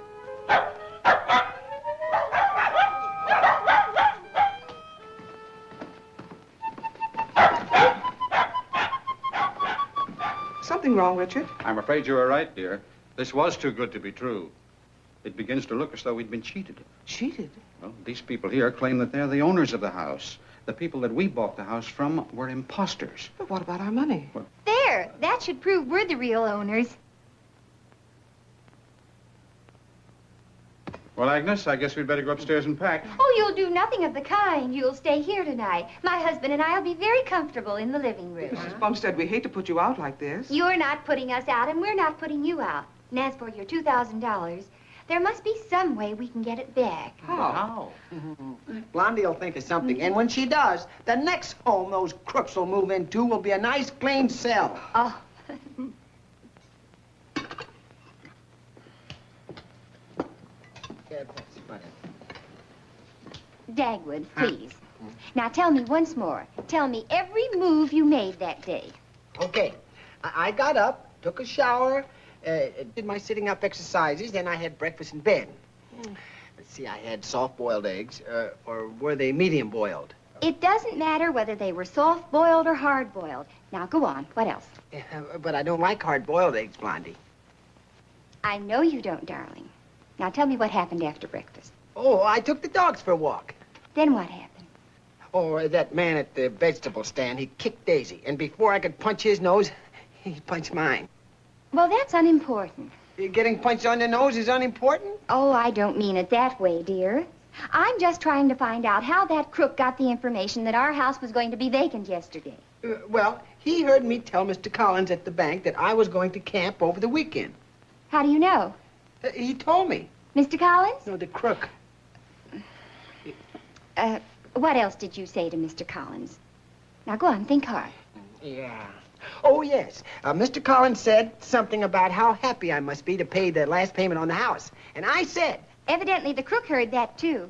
Something wrong, Richard? I'm afraid you are right, dear. This was too good to be true. It begins to look as though we'd been cheated. Cheated? Well, these people here claim that they're the owners of the house. The people that we bought the house from were imposters. But what about our money? There, that should prove we're the real owners. Well, Agnes, I guess we'd better go upstairs and pack. Oh, you'll do nothing of the kind. You'll stay here tonight. My husband and I'll be very comfortable in the living room. Mrs. Bumstead, we hate to put you out like this. You're not putting us out, and we're not putting you out. And as for your $2,000, there must be some way we can get it back. How? Blondie will think of something, and when she does, the next home those crooks will move into will be a nice, clean cell. Oh. Dagwood, please. Now tell me once more. Tell me every move you made that day. Okay. I got up, took a shower, did my sitting up exercises, then I had breakfast in bed. Let's see, I had soft-boiled eggs, or were they medium-boiled? It doesn't matter whether they were soft-boiled or hard-boiled. Now go on. What else? But I don't like hard-boiled eggs, Blondie. I know you don't, darling. Now tell me what happened after breakfast. Oh, I took the dogs for a walk. Then what happened? Oh, that man at the vegetable stand, he kicked Daisy. And before I could punch his nose, he punched mine. Well, that's unimportant. Getting punched on the nose is unimportant? Oh, I don't mean it that way, dear. I'm just trying to find out how that crook got the information that our house was going to be vacant yesterday. Well, he heard me tell Mr. Collins at the bank that I was going to camp over the weekend. How do you know? He told me. Mr. Collins? No, the crook. What else did you say to Mr. Collins? Now go on, think hard. Yeah. Oh, yes. Mr. Collins said something about how happy I must be to pay the last payment on the house. And I said, Evidently, the crook heard that, too.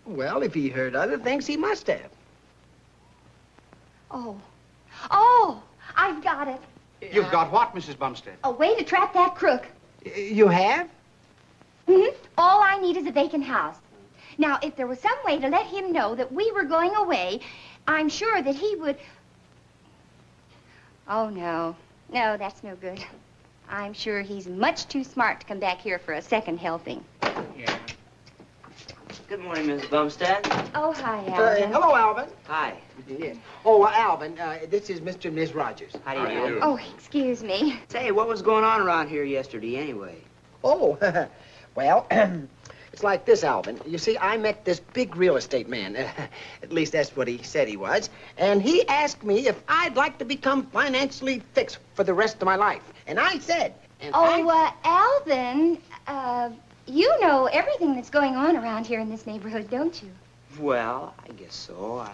Well, if he heard other things, he must have. Oh. Oh, I've got it. You've got what, Mrs. Bumstead? A way to trap that crook. You have? Mm-hmm. All I need is a vacant house. Now, if there was some way to let him know that we were going away, I'm sure that he would... Oh, no. No, that's no good. I'm sure he's much too smart to come back here for a second helping. Yeah. Good morning, Mrs. Bumstead. Oh, hi, Alvin. Hello, Alvin. Hi. Yeah. Oh, Alvin, this is Mr. and Miss Rogers. How do you do? Oh, excuse me. Say, what was going on around here yesterday anyway? Oh, well, it's like this, Alvin. You see, I met this big real estate man. At least that's what he said he was. And he asked me if I'd like to become financially fixed for the rest of my life. And I said... Alvin, you know everything that's going on around here in this neighborhood, don't you? Well, I guess so.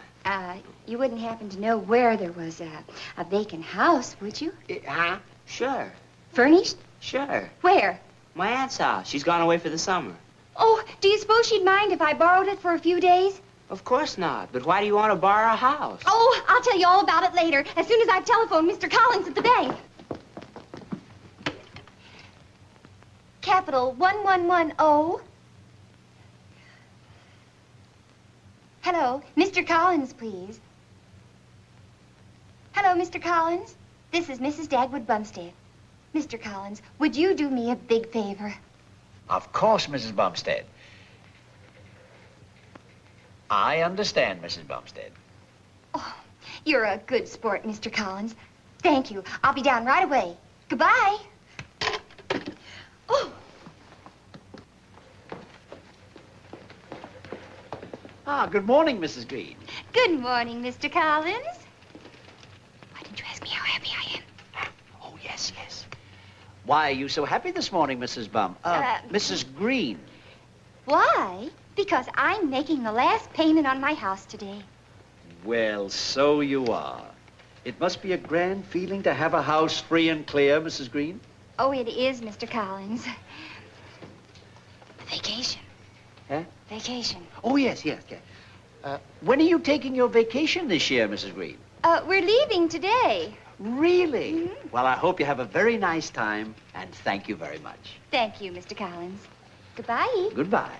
You wouldn't happen to know where there was a vacant house, would you? Huh? Sure. Furnished? Sure. Where? My aunt's house. She's gone away for the summer. Oh, do you suppose she'd mind if I borrowed it for a few days? Of course not. But why do you want to borrow a house? Oh, I'll tell you all about it later, as soon as I've telephoned Mr. Collins at the bank. Capital 1110. Hello, Mr. Collins, please. Hello, Mr. Collins. This is Mrs. Dagwood Bumstead. Mr. Collins, would you do me a big favor? Of course, Mrs. Bumstead. I understand, Mrs. Bumstead. Oh, you're a good sport, Mr. Collins. Thank you. I'll be down right away. Goodbye. Oh. Ah, good morning, Mrs. Green. Good morning, Mr. Collins. Why didn't you ask me how happy I am? Oh, yes, yes. Why are you so happy this morning, Mrs. Mrs. Green? Why? Because I'm making the last payment on my house today. Well, so you are. It must be a grand feeling to have a house free and clear, Mrs. Green. Oh, it is, Mr. Collins. Vacation. Huh? Vacation. Oh, yes, yes, yes. When are you taking your vacation this year, Mrs. Green? We're leaving today. Really? Mm-hmm. Well, I hope you have a very nice time, and thank you very much. Thank you, Mr. Collins. Goodbye. Goodbye.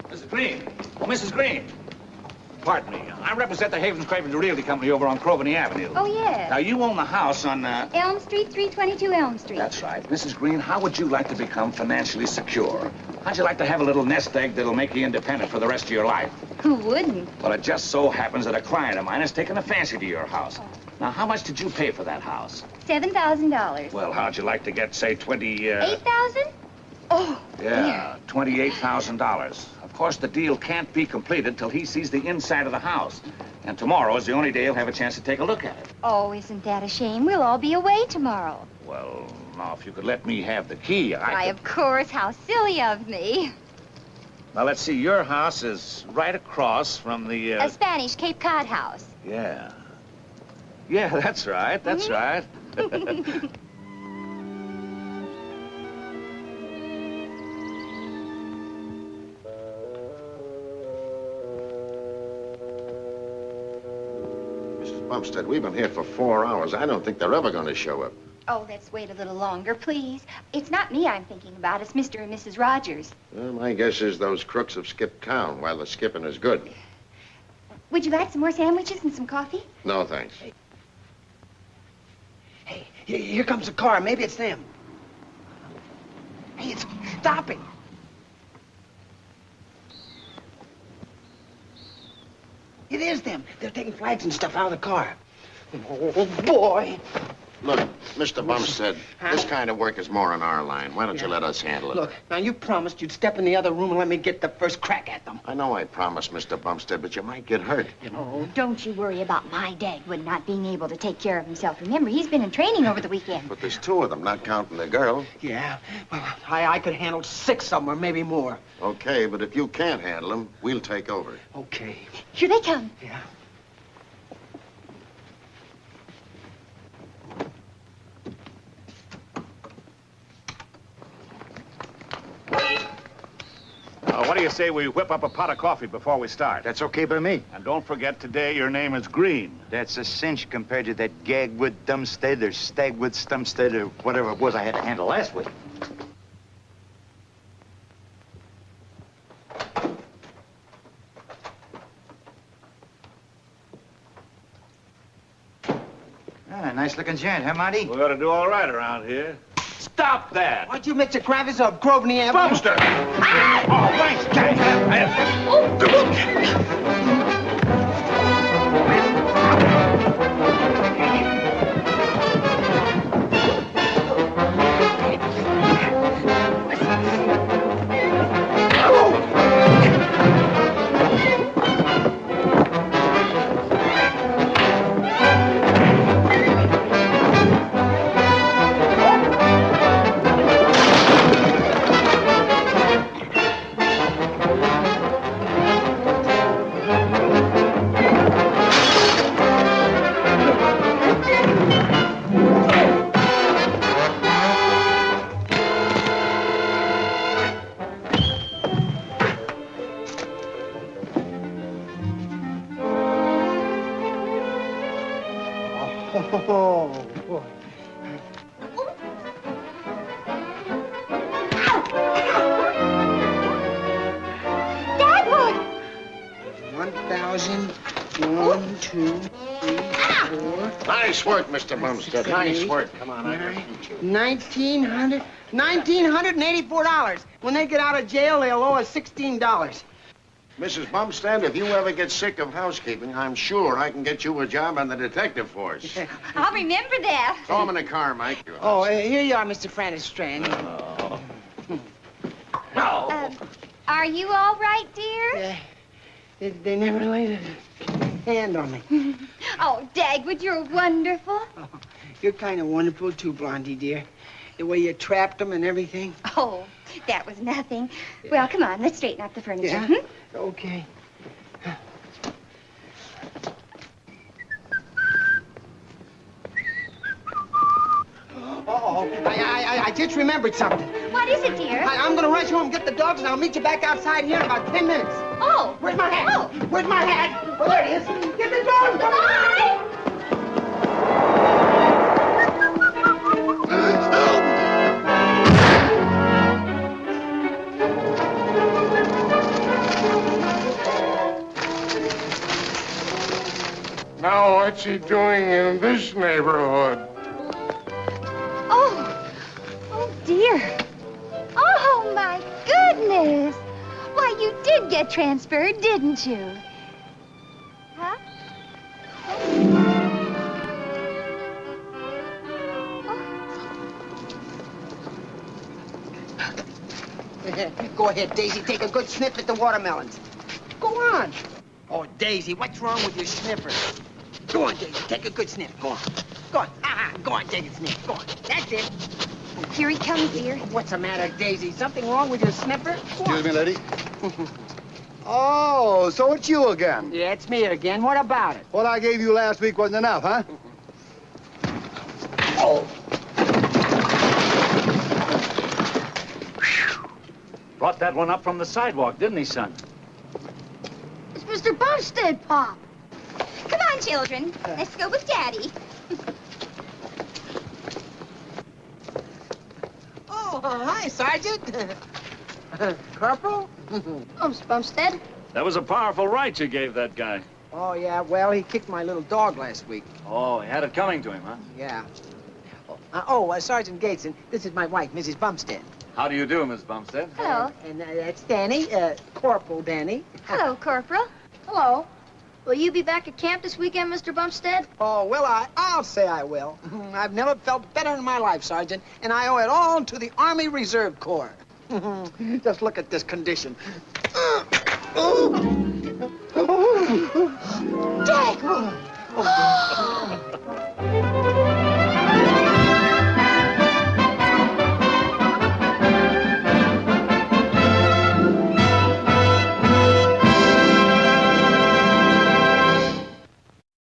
Mrs. Green. Oh, Mrs. Green. Pardon me. I represent the Havens Cravens Realty Company over on Crovaney Avenue. Oh, yes. Now, you own the house on, Elm Street, 322 Elm Street. That's right. Mrs. Green, how would you like to become financially secure? How'd you like to have a little nest egg that'll make you independent for the rest of your life? Who wouldn't? Well, it just so happens that a client of mine has taken a fancy to your house. Now, how much did you pay for that house? $7,000. Well, how'd you like to get, say, 8,000? Oh, Yeah, $28,000. Of course, the deal can't be completed till he sees the inside of the house. And tomorrow is the only day he'll have a chance to take a look at it. Oh, isn't that a shame? We'll all be away tomorrow. Well, now, if you could let me have the key, Why, of course. How silly of me. Now, let's see. Your house is right across from the, A Spanish Cape Cod house. Yeah. Yeah, that's right. That's right. Bumstead, we've been here for 4 hours. I don't think they're ever going to show up. Oh, let's wait a little longer, please. It's not me I'm thinking about. It's Mr. and Mrs. Rogers. Well, my guess is those crooks have skipped town while the skipping is good. Would you like some more sandwiches and some coffee? No, thanks. Hey, here comes a car. Maybe it's them. Hey, it's stopping. It is them. They're taking flags and stuff out of the car. Oh, boy. Look, Mr. Bumstead, this kind of work is more on our line. Why don't you let us handle it? Look, now you promised you'd step in the other room and let me get the first crack at them. I know I promised, Mr. Bumstead, but you might get hurt. Oh, don't you worry about my Dagwood not being able to take care of himself. Remember, he's been in training over the weekend. But there's 2 of them, not counting the girl. Yeah, well, I could handle 6 of them or maybe more. Okay, but if you can't handle them, we'll take over. Okay. Here they come. Yeah. say we whip up a pot of coffee before we start. That's okay by me. And don't forget, today your name is Green. That's a cinch compared to that Gagwood Dumpstead or Stagwood Stumpstead or whatever it was I had to handle last week. Ah, nice-looking gent, huh, Monty? We ought to do all right around here. Stop that! Aren't you Mr. Kravitz of Grosvenor Avenue? Bumster! Oh, thanks, Jack. Oh, boy. Dagwood! 1,000, 1, 2, 3, 4. Nice work, Mr. Bumstead. Nice work. Come on, $1,984. When they get out of jail, they'll owe us $16. Mrs. Bumstead, if you ever get sick of housekeeping, I'm sure I can get you a job on the detective force. I'll remember that. Throw him in the car, Mike. Oh, here you are, Mr. Francis Strand. Are you all right, dear? They never laid a hand on me. Oh, Dagwood, you're wonderful. You're kind of wonderful, too, Blondie, dear. The way you trapped them and everything. Oh, that was nothing. Well, come on, let's straighten up the furniture. Yeah? Hmm? Okay. Uh-oh, I just remembered something. What is it, dear? I'm gonna rush home and get the dogs, and I'll meet you back outside here in about 10 minutes. Oh. Where's my hat? Oh. Where's my hat? Oh, there it is. Get the dogs! Goodbye! Now, what's he doing in this neighborhood? Oh, dear. Oh, my goodness. Why, you did get transferred, didn't you? Huh? Go ahead, Daisy. Take a good sniff at the watermelons. Go on. Oh, Daisy, what's wrong with your sniffer? Go on, Daisy. Take a good sniff. Go on. Go on. Go on, take a sniff. Go on. That's it. Here he comes, dear. What's the matter, Daisy? Something wrong with your sniffer? Excuse me, lady. Oh, so it's you again. Yeah, it's me again. What about it? What I gave you last week wasn't enough, huh? Oh. Brought that one up from the sidewalk, didn't he, son? It's Mr. Bumstead, Pop. Come on, children. Let's go with Daddy. Oh, hi, Sergeant. Corporal? Mr. Bumstead. That was a powerful right you gave that guy. Oh, yeah, well, he kicked my little dog last week. Oh, he had it coming to him, huh? Yeah. Sergeant Gates, and this is my wife, Mrs. Bumstead. How do you do, Miss Bumstead? Hello. And that's Danny, Corporal Danny. Hello, Corporal. Hello. Will you be back at camp this weekend, Mr. Bumstead? Oh, well, I'll say I will. I've never felt better in my life, Sergeant, and I owe it all to the Army Reserve Corps. Just look at this condition. Dagwood!